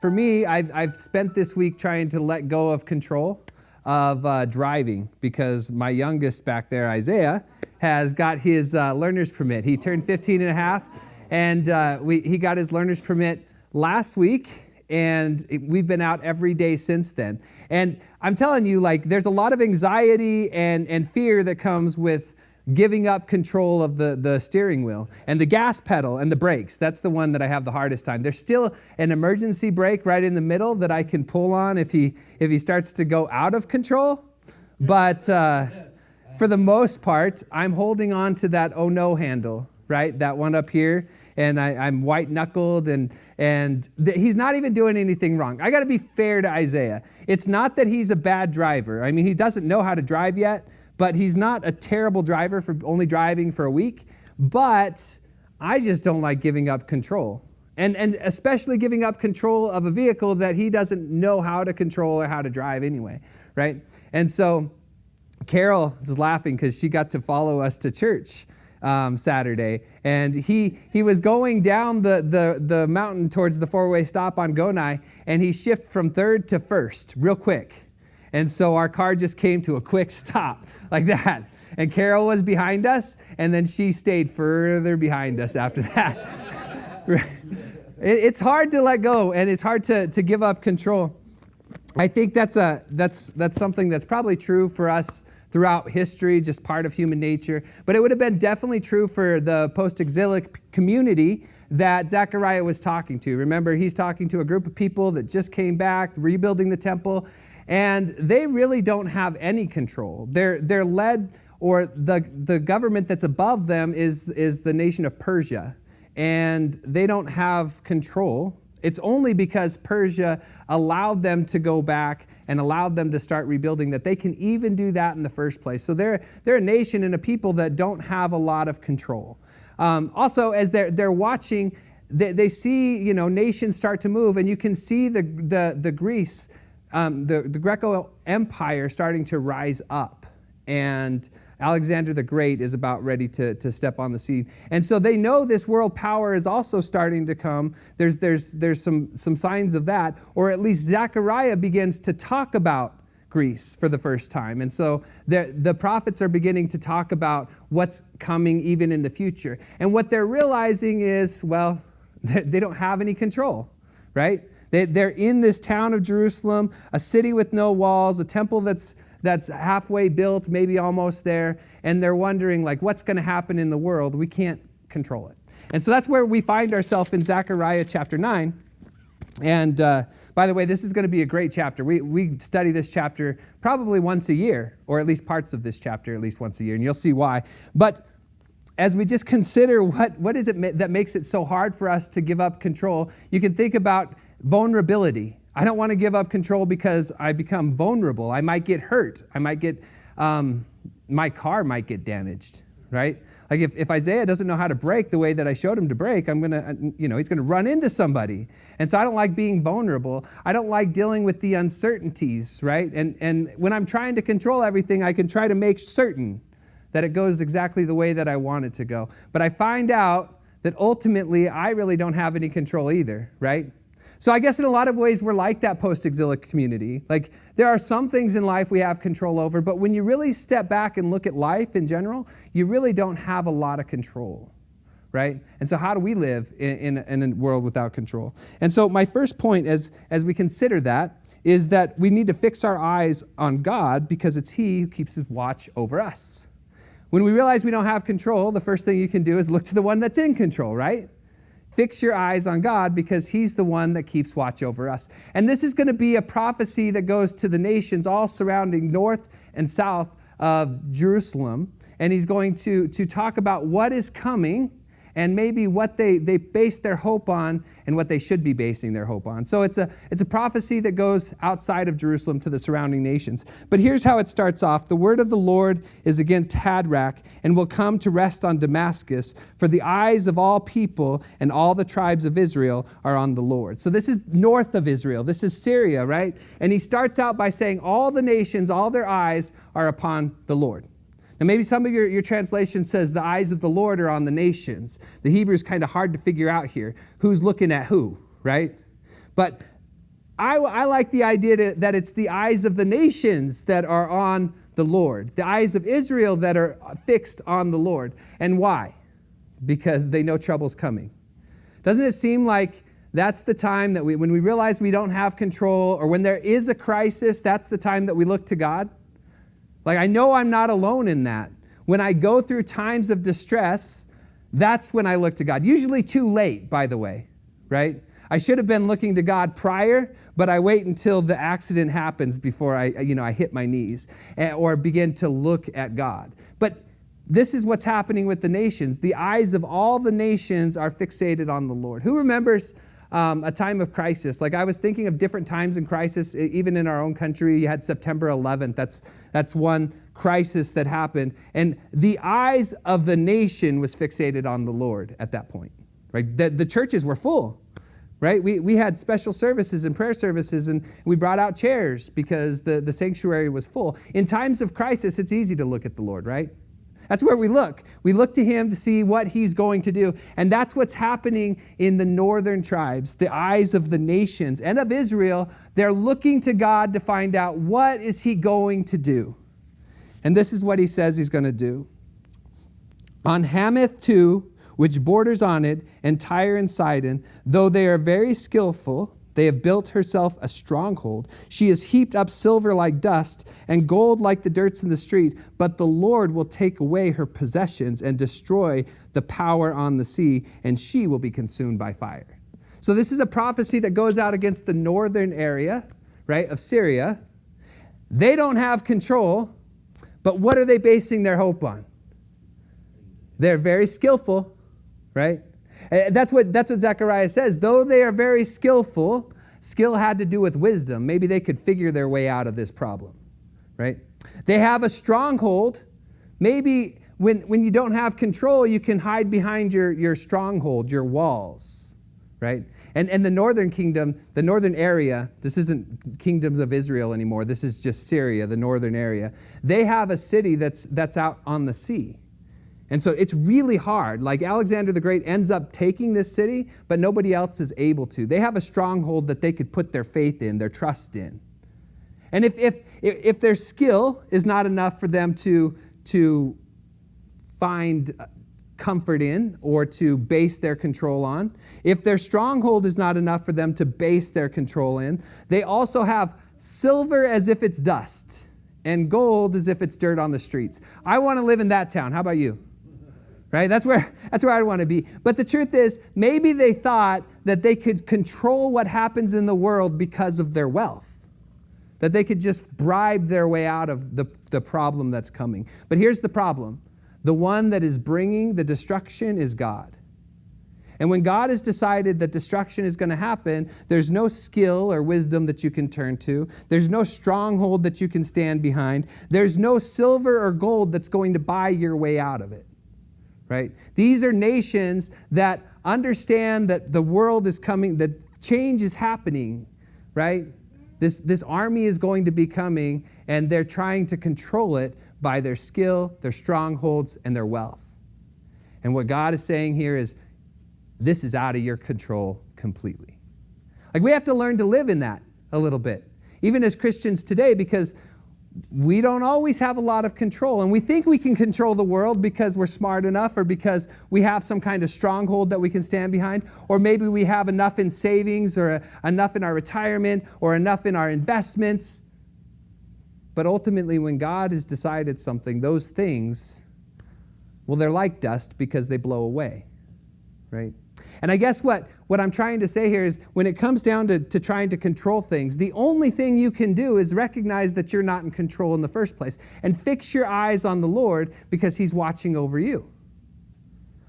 for me, I've spent this week trying to let go of control of driving because my youngest back there, Isaiah, has got his learner's permit. He turned 15 and a half, and he got his learner's permit last week, and we've been out every day since then. And I'm telling you, like, there's a lot of anxiety and fear that comes with giving up control of the steering wheel and the gas pedal and the brakes. That's the one that I have the hardest time. There's still an emergency brake right in the middle that I can pull on if he starts to go out of control. But for the most part, I'm holding on to that oh no handle, right? That one up here. And I'm white-knuckled, and he's not even doing anything wrong. I got to be fair to Isaiah. It's not that he's a bad driver. I mean, he doesn't know how to drive yet, but he's not a terrible driver for only driving for a week. But I just don't like giving up control, and especially giving up control of a vehicle that he doesn't know how to control or how to drive anyway, right? And so Carol is laughing because she got to follow us to church Saturday, and he was going down the mountain towards the four-way stop on Gonai, and he shifted from third to first real quick. And so our car just came to a quick stop like that. And Carol was behind us, and then she stayed further behind us after that. It's hard to let go, and it's hard to give up control. I think that's something that's probably true for us throughout history, just part of human nature. But it would have been definitely true for the post-exilic community that Zechariah was talking to. Remember, he's talking to a group of people that just came back, rebuilding the temple, and they really don't have any control. They're led, or the government that's above them is the nation of Persia, and they don't have control. It's only because Persia allowed them to go back and allowed them to start rebuilding that they can even do that in the first place. So they're a nation and a people that don't have a lot of control. Also, as they're watching, they see nations start to move, and you can see the Greece, the Greco Empire starting to rise up, and Alexander the Great is about ready to step on the scene. And so they know this world power is also starting to come. There's some signs of that, or at least Zechariah begins to talk about Greece for the first time. And so the prophets are beginning to talk about what's coming even in the future. And what they're realizing is, well, they don't have any control, right? They're in this town of Jerusalem, a city with no walls, a temple that's halfway built, maybe almost there, and they're wondering, like, what's going to happen in the world? We can't control it. And so that's where we find ourselves in Zechariah chapter 9. And by the way, this is going to be a great chapter. We study this chapter probably once a year, or at least parts of this chapter at least once a year, and you'll see why. But as we just consider what is it that makes it so hard for us to give up control, you can think about vulnerability. I don't want to give up control because I become vulnerable. I might get hurt. I might get, my car might get damaged, right? Like if Isaiah doesn't know how to brake the way that I showed him to brake, I'm going to, he's going to run into somebody. And so I don't like being vulnerable. I don't like dealing with the uncertainties, right? And when I'm trying to control everything, I can try to make certain that it goes exactly the way that I want it to go. But I find out that ultimately I really don't have any control either, right? So I guess in a lot of ways, we're like that post-exilic community. Like, there are some things in life we have control over, but when you really step back and look at life in general, you really don't have a lot of control, right? And so how do we live in a world without control? And so my first point as we consider that is that we need to fix our eyes on God because it's He who keeps His watch over us. When we realize we don't have control, the first thing you can do is look to the one that's in control, right? Fix your eyes on God because He's the one that keeps watch over us. And this is going to be a prophecy that goes to the nations all surrounding north and south of Jerusalem. And He's going to talk about what is coming and maybe what they base their hope on and what they should be basing their hope on. So it's a prophecy that goes outside of Jerusalem to the surrounding nations. But here's how it starts off. The word of the Lord is against Hadrach and will come to rest on Damascus, for the eyes of all people and all the tribes of Israel are on the Lord. So this is north of Israel. This is Syria, right? And he starts out by saying all the nations, all their eyes are upon the Lord. Now, maybe some of your translation says the eyes of the Lord are on the nations. The Hebrew is kind of hard to figure out here. Who's looking at who, right? But I like the idea that it's the eyes of the nations that are on the Lord, the eyes of Israel that are fixed on the Lord. And why? Because they know trouble's coming. Doesn't it seem like that's the time that when we realize we don't have control, or when there is a crisis, that's the time that we look to God? Like, I know I'm not alone in that. When I go through times of distress, that's when I look to God. Usually too late, by the way, right? I should have been looking to God prior, but I wait until the accident happens before I hit my knees or begin to look at God. But this is what's happening with the nations. The eyes of all the nations are fixated on the Lord. Who remembers a time of crisis? Like, I was thinking of different times in crisis, even in our own country. You had September 11th. That's one crisis that happened. And the eyes of the nation was fixated on the Lord at that point, right? The churches were full. Right? We had special services and prayer services, and we brought out chairs because the sanctuary was full. In times of crisis, it's easy to look at the Lord, right? That's where we look. We look to him to see what he's going to do. And that's what's happening in the northern tribes, the eyes of the nations and of Israel. They're looking to God to find out, what is he going to do? And this is what he says he's going to do. On Hamath too, which borders on it, and Tyre and Sidon, though they are very skillful, they have built herself a stronghold. She has heaped up silver like dust, and gold like the dirts in the street. But the Lord will take away her possessions and destroy the power on the sea, and she will be consumed by fire. So this is a prophecy that goes out against the northern area, right, of Syria. They don't have control, but what are they basing their hope on? They're very skillful. Right? That's what Zechariah says. Though they are very skillful, skill had to do with wisdom. Maybe they could figure their way out of this problem. Right? They have a stronghold. Maybe when you don't have control, you can hide behind your stronghold, your walls. Right? And the northern kingdom, the northern area, this isn't kingdoms of Israel anymore. This is just Syria, the northern area. They have a city that's out on the sea. And so it's really hard. Like, Alexander the Great ends up taking this city, but nobody else is able to. They have a stronghold that they could put their faith in, their trust in. And if their skill is not enough for them to find comfort in or to base their control on, if their stronghold is not enough for them to base their control in, they also have silver as if it's dust and gold as if it's dirt on the streets. I want to live in that town. How about you? Right? That's where I want to be. But the truth is, maybe they thought that they could control what happens in the world because of their wealth. That they could just bribe their way out of the problem that's coming. But here's the problem. The one that is bringing the destruction is God. And when God has decided that destruction is going to happen, there's no skill or wisdom that you can turn to. There's no stronghold that you can stand behind. There's no silver or gold that's going to buy your way out of it. Right? These are nations that understand that the world is coming, that change is happening, right? This army is going to be coming, and they're trying to control it by their skill, their strongholds, and their wealth. And what God is saying here is, this is out of your control completely. Like, we have to learn to live in that a little bit, even as Christians today, because we don't always have a lot of control. And we think we can control the world because we're smart enough, or because we have some kind of stronghold that we can stand behind, or maybe we have enough in savings, or enough in our retirement, or enough in our investments. But ultimately, when God has decided something, those things, well, they're like dust because they blow away, right? And I guess what I'm trying to say here is, when it comes down to trying to control things, the only thing you can do is recognize that you're not in control in the first place, and fix your eyes on the Lord, because he's watching over you.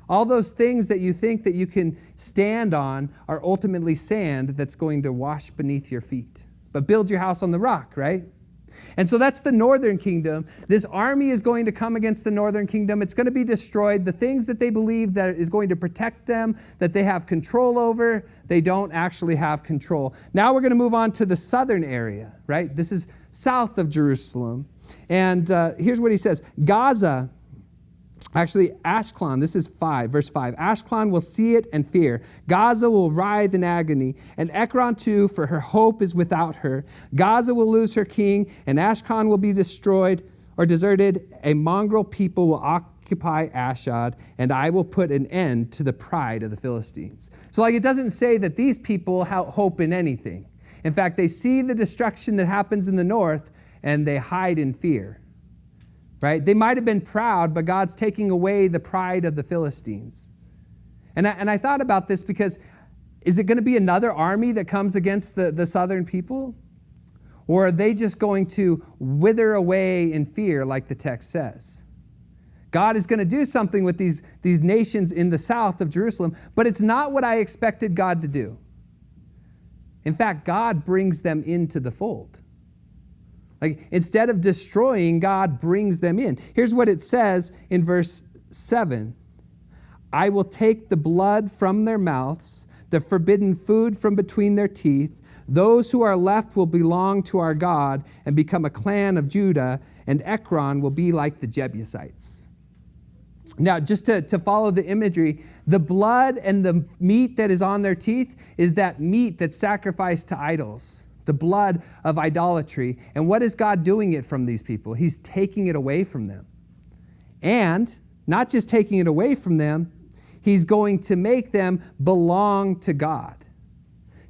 All those things that you think that you can stand on are ultimately sand that's going to wash beneath your feet. But build your house on the rock, right? And so that's the northern kingdom. This army is going to come against the northern kingdom. It's going to be destroyed. The things that they believe that is going to protect them, that they have control over, they don't actually have control. Now we're going to move on to the southern area, right? This is south of Jerusalem. And here's what he says. Gaza Actually, Ashkelon, this is 5, verse 5. Ashkelon will see it and fear. Gaza will writhe in agony, and Ekron too, for her hope is without her. Gaza will lose her king, and Ashkelon will be destroyed or deserted. A mongrel people will occupy Ashdod, and I will put an end to the pride of the Philistines. So it doesn't say that these people hope in anything. In fact, they see the destruction that happens in the north, and they hide in fear. Right? They might have been proud, but God's taking away the pride of the Philistines. And I thought about this because is it going to be another army that comes against the southern people? Or are they just going to wither away in fear like the text says? God is going to do something with these nations in the south of Jerusalem, but it's not what I expected God to do. In fact, God brings them into the fold. Instead of destroying, God brings them in. Here's what it says in verse 7. I will take the blood from their mouths, the forbidden food from between their teeth. Those who are left will belong to our God and become a clan of Judah, and Ekron will be like the Jebusites. Now, just to follow the imagery, the blood and the meat that is on their teeth is that meat that's sacrificed to idols. The blood of idolatry. And what is God doing it from these people? He's taking it away from them. And not just taking it away from them, he's going to make them belong to God.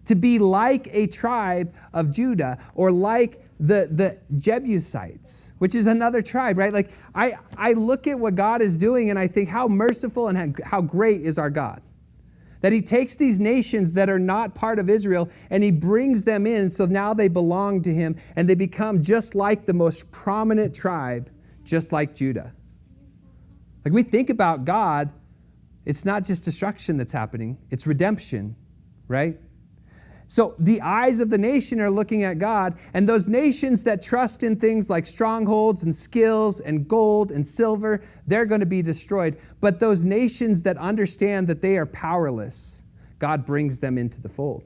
To be like a tribe of Judah, or like the Jebusites, which is another tribe, right? I look at what God is doing and I think how merciful and how great is our God. That he takes these nations that are not part of Israel and he brings them in so now they belong to him and they become just like the most prominent tribe, just like Judah. We think about God, it's not just destruction that's happening, it's redemption, right? So the eyes of the nation are looking at God, and those nations that trust in things like strongholds and skills and gold and silver, they're going to be destroyed. But those nations that understand that they are powerless, God brings them into the fold.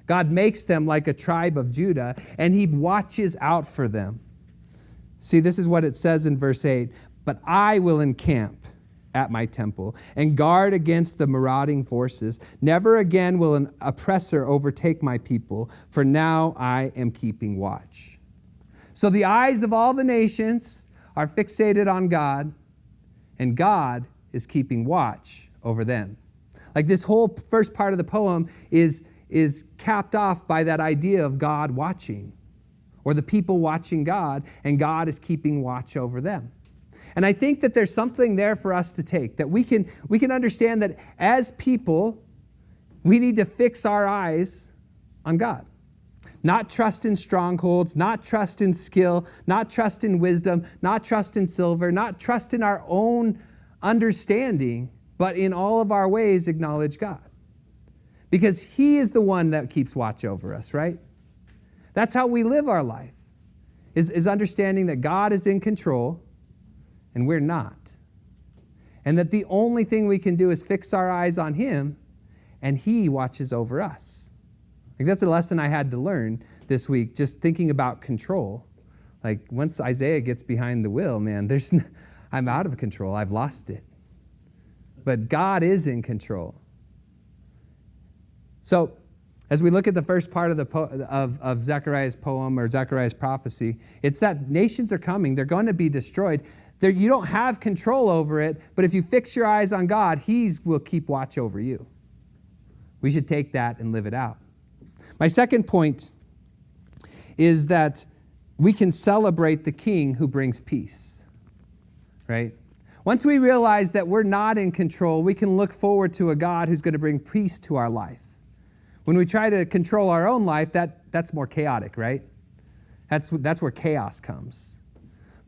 God makes them like a tribe of Judah, and he watches out for them. See, this is what it says in verse 8. But I will encamp at my temple and guard against the marauding forces. Never again will an oppressor overtake my people, for now I am keeping watch. So the eyes of all the nations are fixated on God, and God is keeping watch over them. This whole first part of the poem is capped off by that idea of God watching, or the people watching God, and God is keeping watch over them. And I think that there's something there for us to take, that we can understand that as people, we need to fix our eyes on God. Not trust in strongholds, not trust in skill, not trust in wisdom, not trust in silver, not trust in our own understanding, but in all of our ways acknowledge God. Because he is the one that keeps watch over us, right? That's how we live our life, is understanding that God is in control, and we're not. And that the only thing we can do is fix our eyes on him, and he watches over us. That's a lesson I had to learn this week, just thinking about control. Once Isaiah gets behind the wheel, man, I'm out of control. I've lost it. But God is in control. So, as we look at the first part of Zechariah's poem, or Zechariah's prophecy, it's that nations are coming. They're going to be destroyed. You don't have control over it, but if you fix your eyes on God, he will keep watch over you. We should take that and live it out. My second point is that we can celebrate the King who brings peace, right? Once we realize that we're not in control, we can look forward to a God who's going to bring peace to our life. When we try to control our own life, that's more chaotic, right? That's where chaos comes.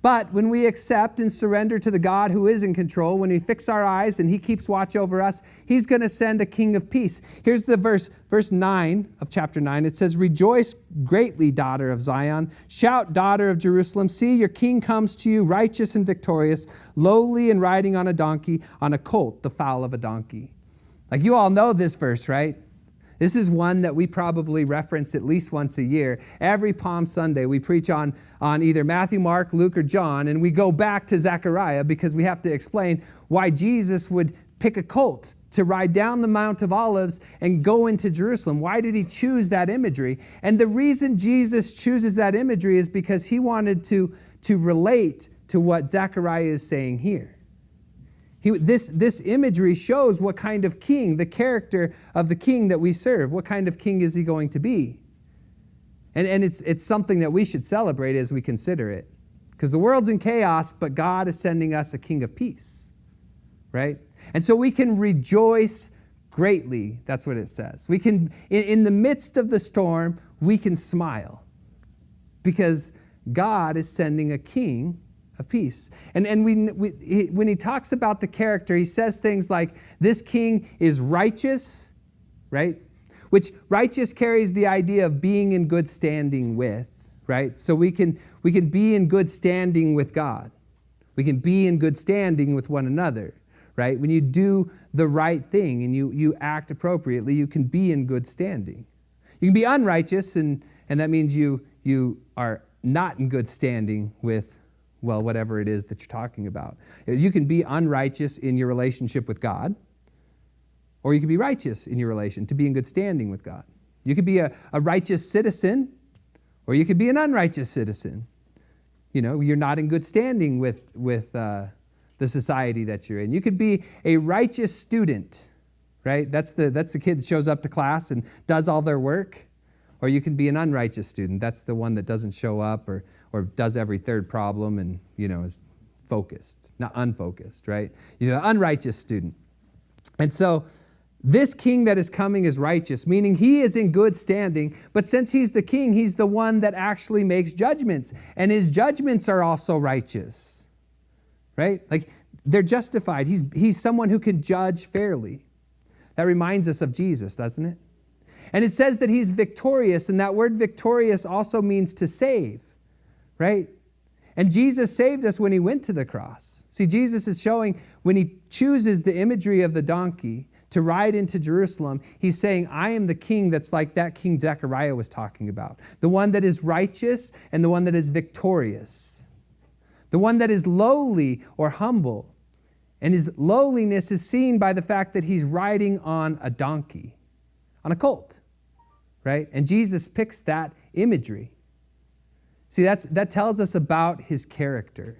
But when we accept and surrender to the God who is in control, when we fix our eyes and he keeps watch over us, he's going to send a king of peace. Here's the verse 9 of chapter 9. It says, "Rejoice greatly, daughter of Zion. Shout, daughter of Jerusalem. See, your king comes to you, righteous and victorious, lowly and riding on a donkey, on a colt, the foal of a donkey." You all know this verse, right? This is one that we probably reference at least once a year. Every Palm Sunday, we preach on either Matthew, Mark, Luke, or John, and we go back to Zechariah because we have to explain why Jesus would pick a colt to ride down the Mount of Olives and go into Jerusalem. Why did he choose that imagery? And the reason Jesus chooses that imagery is because he wanted to relate to what Zechariah is saying here. This imagery shows what kind of king, the character of the king that we serve. What kind of king is he going to be? And it's something that we should celebrate as we consider it. Because the world's in chaos, but God is sending us a king of peace. Right? And so we can rejoice greatly. That's what it says. We can, in the midst of the storm, we can smile. Because God is sending a king of peace. And when he talks about the character, he says things like, this king is righteous, right? Which righteous carries the idea of being in good standing with, right? So we can be in good standing with God. We can be in good standing with one another, right? When you do the right thing and you act appropriately, you can be in good standing. You can be unrighteous, and that means you are not in good standing with, well, whatever it is that you're talking about. You can be unrighteous in your relationship with God, or you can be righteous in your relation, to be in good standing with God. You could be a righteous citizen, or you could be an unrighteous citizen. You're not in good standing with the society that you're in. You could be a righteous student, right? That's the kid that shows up to class and does all their work. Or you can be an unrighteous student. That's the one that doesn't show up or does every third problem and, is focused, not unfocused, right? You're an unrighteous student. And so this king that is coming is righteous, meaning he is in good standing. But since he's the king, he's the one that actually makes judgments. And his judgments are also righteous, right? Like they're justified. He's someone who can judge fairly. That reminds us of Jesus, doesn't it? And it says that he's victorious, and that word victorious also means to save, right? And Jesus saved us when he went to the cross. See, Jesus is showing when he chooses the imagery of the donkey to ride into Jerusalem, he's saying, I am the king that's like that King Zechariah was talking about. The one that is righteous and the one that is victorious. The one that is lowly or humble. And his lowliness is seen by the fact that he's riding on a donkey, on a colt. Right? And Jesus picks that imagery. See, that tells us about his character.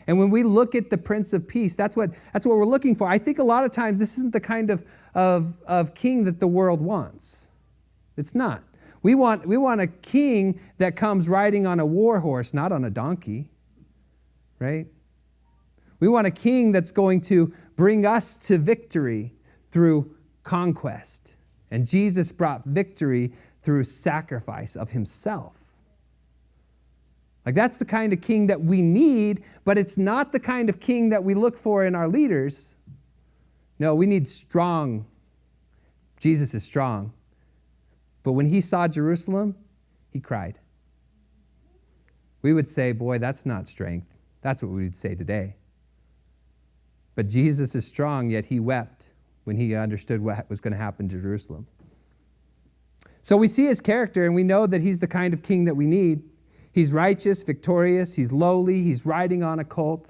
And when we look at the Prince of Peace, that's what we're looking for. I think a lot of times this isn't the kind of king that the world wants. It's not. We want a king that comes riding on a war horse, not on a donkey. Right? We want a king that's going to bring us to victory through conquest. And Jesus brought victory through sacrifice of himself. Like that's the kind of king that we need, but it's not the kind of king that we look for in our leaders. No, we need strong. Jesus is strong. But when he saw Jerusalem, he cried. We would say, boy, that's not strength. That's what we would say today. But Jesus is strong, yet he wept when he understood what was going to happen to Jerusalem. So we see his character, and we know that he's the kind of king that we need. He's righteous, victorious, he's lowly, he's riding on a colt.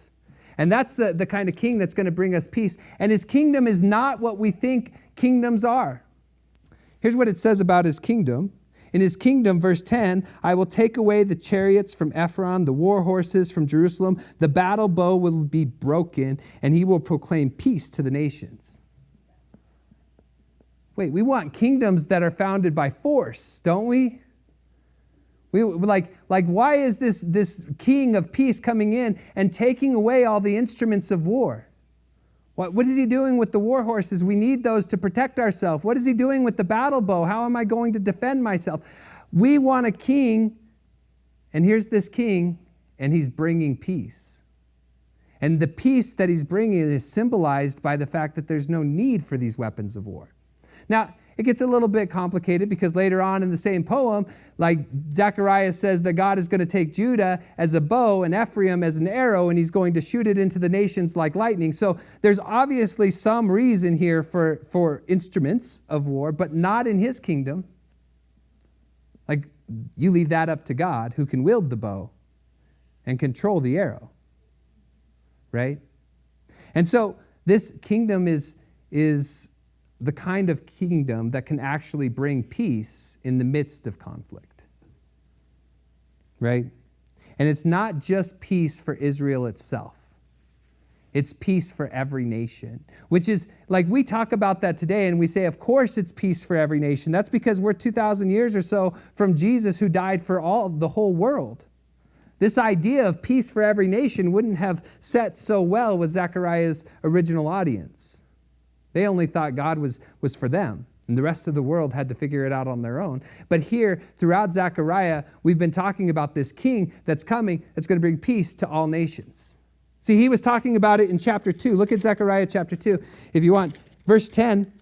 And that's the kind of king that's going to bring us peace. And his kingdom is not what we think kingdoms are. Here's what it says about his kingdom. In his kingdom, verse 10, I will take away the chariots from Ephron, the war horses from Jerusalem. The battle bow will be broken, and he will proclaim peace to the nations. Wait, we want kingdoms that are founded by force, don't we? We like why is this king of peace coming in and taking away all the instruments of war? What is he doing with the war horses? We need those to protect ourselves. What is he doing with the battle bow? How am I going to defend myself? We want a king, and here's this king, and he's bringing peace. And the peace that he's bringing is symbolized by the fact that there's no need for these weapons of war. Now, it gets a little bit complicated because later on in the same poem, like Zechariah says that God is going to take Judah as a bow and Ephraim as an arrow, and he's going to shoot it into the nations like lightning. So there's obviously some reason here for instruments of war, but not in his kingdom. Like, you leave that up to God, who can wield the bow and control the arrow, right? And so this kingdom is the kind of kingdom that can actually bring peace in the midst of conflict, right? And it's not just peace for Israel itself. It's peace for every nation, which is, like, we talk about that today and we say, of course it's peace for every nation. That's because we're 2,000 years or so from Jesus, who died for the whole world. This idea of peace for every nation wouldn't have set so well with Zechariah's original audience. They only thought God was for them, and the rest of the world had to figure it out on their own. But here, throughout Zechariah, we've been talking about this king that's coming, that's going to bring peace to all nations. See, he was talking about it in chapter 2. Look at Zechariah chapter 2, if you want. Verse 10,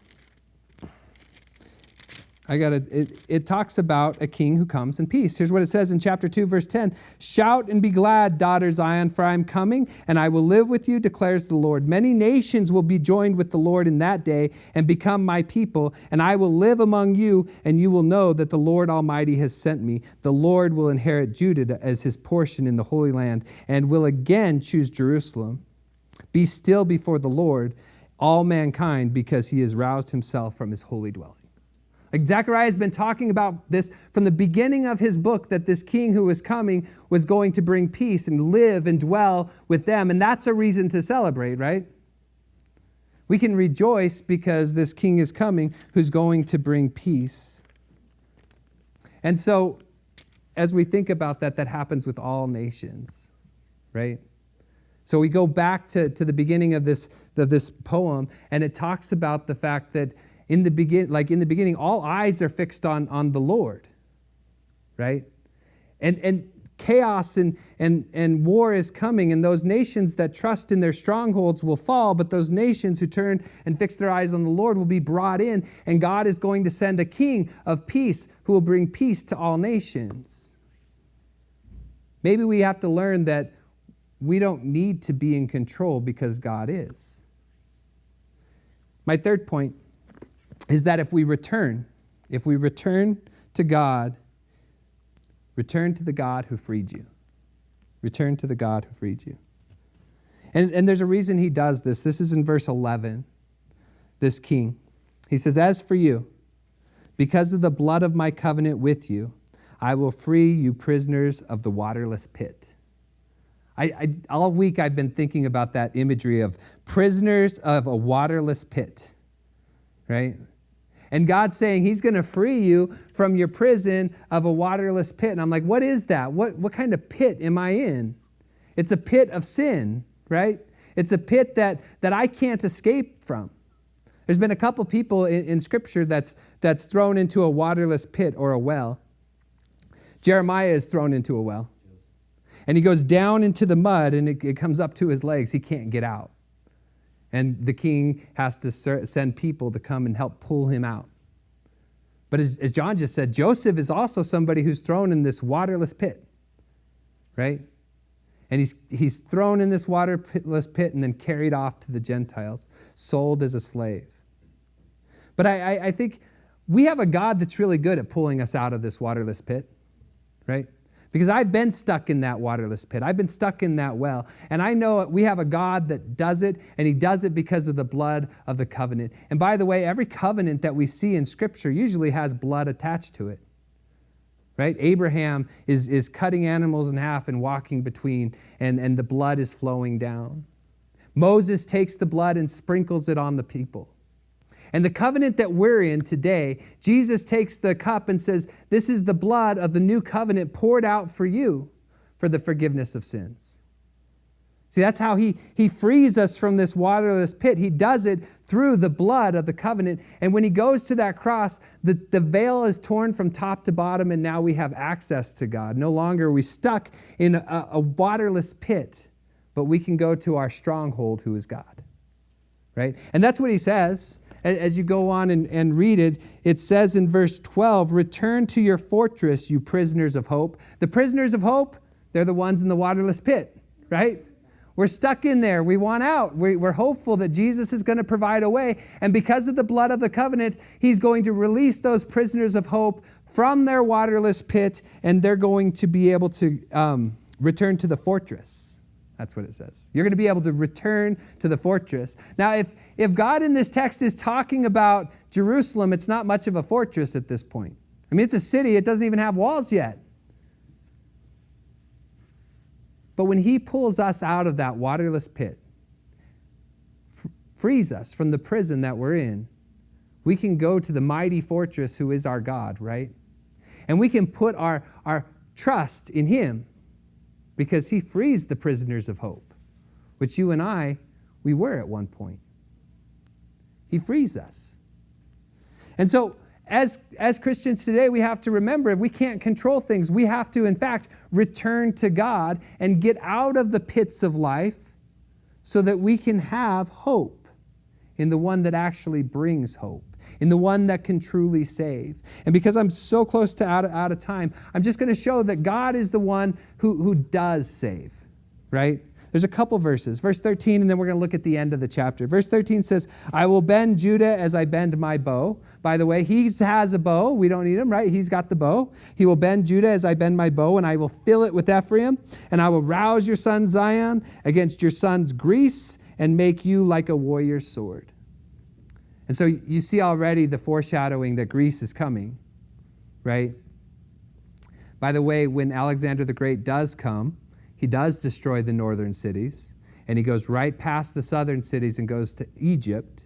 it talks about a king who comes in peace. Here's what it says in chapter 2, verse 10. Shout and be glad, daughter Zion, for I am coming, and I will live with you, declares the Lord. Many nations will be joined with the Lord in that day and become my people, and I will live among you, and you will know that the Lord Almighty has sent me. The Lord will inherit Judah as his portion in the Holy Land, and will again choose Jerusalem. Be still before the Lord, all mankind, because he has roused himself from his holy dwelling. Like, Zechariah has been talking about this from the beginning of his book, that this king who was coming was going to bring peace and live and dwell with them. And that's a reason to celebrate, right? We can rejoice because this king is coming who's going to bring peace. And so, as we think about that, that happens with all nations, right? So we go back to the beginning of this poem, and it talks about the fact that in the beginning, all eyes are fixed on the Lord, right? And chaos and war is coming, and those nations that trust in their strongholds will fall, but those nations who turn and fix their eyes on the Lord will be brought in, and God is going to send a king of peace who will bring peace to all nations. Maybe we have to learn that we don't need to be in control because God is. My third point is that if we return to God, return to the God who freed you. Return to the God who freed you. And there's a reason he does this. This is in verse 11, this king. He says, as for you, because of the blood of my covenant with you, I will free you prisoners of the waterless pit. All week I've been thinking about that imagery of prisoners of a waterless pit, right? And God's saying he's going to free you from your prison of a waterless pit. And I'm like, what is that? What kind of pit am I in? It's a pit of sin, right? It's a pit that I can't escape from. There's been a couple people in Scripture that's thrown into a waterless pit or a well. Jeremiah is thrown into a well. And he goes down into the mud, and it comes up to his legs. He can't get out. And the king has to send people to come and help pull him out. But as John just said, Joseph is also somebody who's thrown in this waterless pit, right? And he's thrown in this waterless pit and then carried off to the Gentiles, sold as a slave. But I think we have a God that's really good at pulling us out of this waterless pit, right? Because I've been stuck in that waterless pit. I've been stuck in that well. And I know we have a God that does it, and he does it because of the blood of the covenant. And by the way, every covenant that we see in Scripture usually has blood attached to it, right? Abraham is cutting animals in half and walking between, and the blood is flowing down. Moses takes the blood and sprinkles it on the people. And the covenant that we're in today, Jesus takes the cup and says, this is the blood of the new covenant poured out for you for the forgiveness of sins. See, that's how he frees us from this waterless pit. He does it through the blood of the covenant. And when he goes to that cross, the veil is torn from top to bottom, and now we have access to God. No longer are we stuck in a waterless pit, but we can go to our stronghold, who is God. Right? And that's what he says. as you go on and read it, it says in verse 12, return to your fortress, you prisoners of hope. The prisoners of hope, they're the ones in the waterless pit, right? We're stuck in there. We want out. We're hopeful that Jesus is going to provide a way. And because of the blood of the covenant, he's going to release those prisoners of hope from their waterless pit, and they're going to be able to return to the fortress. That's what it says. You're going to be able to return to the fortress. Now, if God in this text is talking about Jerusalem, it's not much of a fortress at this point. I mean, it's a city. It doesn't even have walls yet. But when he pulls us out of that waterless pit, frees us from the prison that we're in, we can go to the mighty fortress who is our God, right? And we can put our trust in him because he frees the prisoners of hope, which you and I, we were at one point. He frees us. And so, as Christians today, we have to remember we can't control things. We have to, in fact, return to God and get out of the pits of life so that we can have hope in the one that actually brings hope, in the one that can truly save. And because I'm so close to out of time, I'm just going to show that God is the one who does save, right? There's a couple verses. Verse 13, and then we're going to look at the end of the chapter. Verse 13 says, I will bend Judah as I bend my bow. By the way, he has a bow. We don't need him, right? He's got the bow. He will bend Judah as I bend my bow, and I will fill it with Ephraim. And I will rouse your son Zion against your sons Greece and make you like a warrior's sword. And so you see already the foreshadowing that Greece is coming, right? By the way, when Alexander the Great does come, he does destroy the northern cities, and he goes right past the southern cities and goes to Egypt,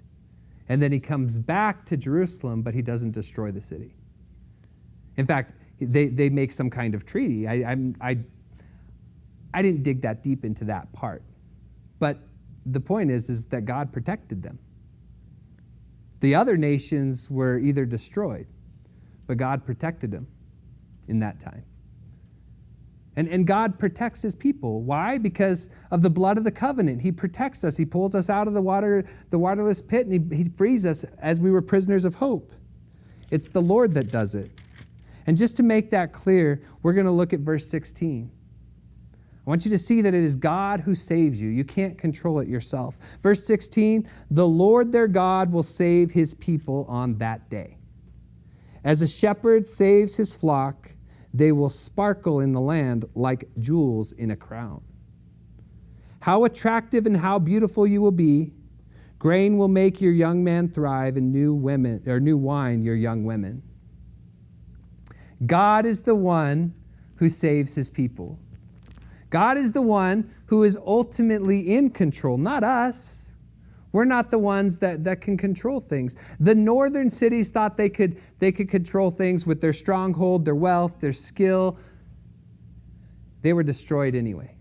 and then he comes back to Jerusalem, but he doesn't destroy the city. In fact, they make some kind of treaty. I didn't dig that deep into that part, but the point is that God protected them. The other nations were either destroyed, but God protected them in that time. And God protects his people. Why? Because of the blood of the covenant. He protects us. He pulls us out of the waterless pit, and he frees us as we were prisoners of hope. It's the Lord that does it. And just to make that clear, we're going to look at verse 16. I want you to see that it is God who saves you. You can't control it yourself. Verse 16, the Lord their God will save his people on that day. As a shepherd saves his flock, they will sparkle in the land like jewels in a crown. How attractive and how beautiful you will be. Grain will make your young man thrive, and new wine your young women. God is the one who saves his people. God is the one who is ultimately in control, not us. We're not the ones that can control things. The northern cities thought they could control things with their stronghold, their wealth, their skill. They were destroyed anyway.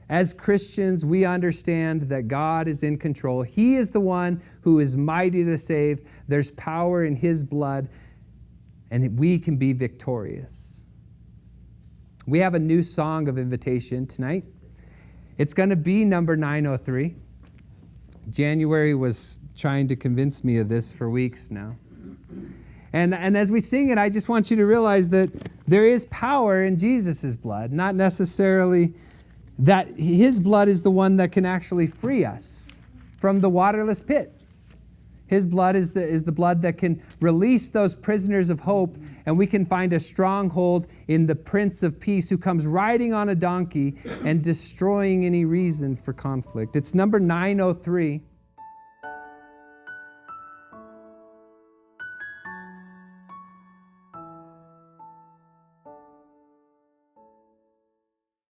As Christians, we understand that God is in control. He is the one who is mighty to save. There's power in his blood, and we can be victorious. We have a new song of invitation tonight. It's going to be number 903. January was trying to convince me of this for weeks now. And as we sing it, I just want you to realize that there is power in Jesus' blood, not necessarily that his blood is the one that can actually free us from the waterless pit. His blood is the blood that can release those prisoners of hope, and we can find a stronghold in the Prince of Peace who comes riding on a donkey and destroying any reason for conflict. It's number 903.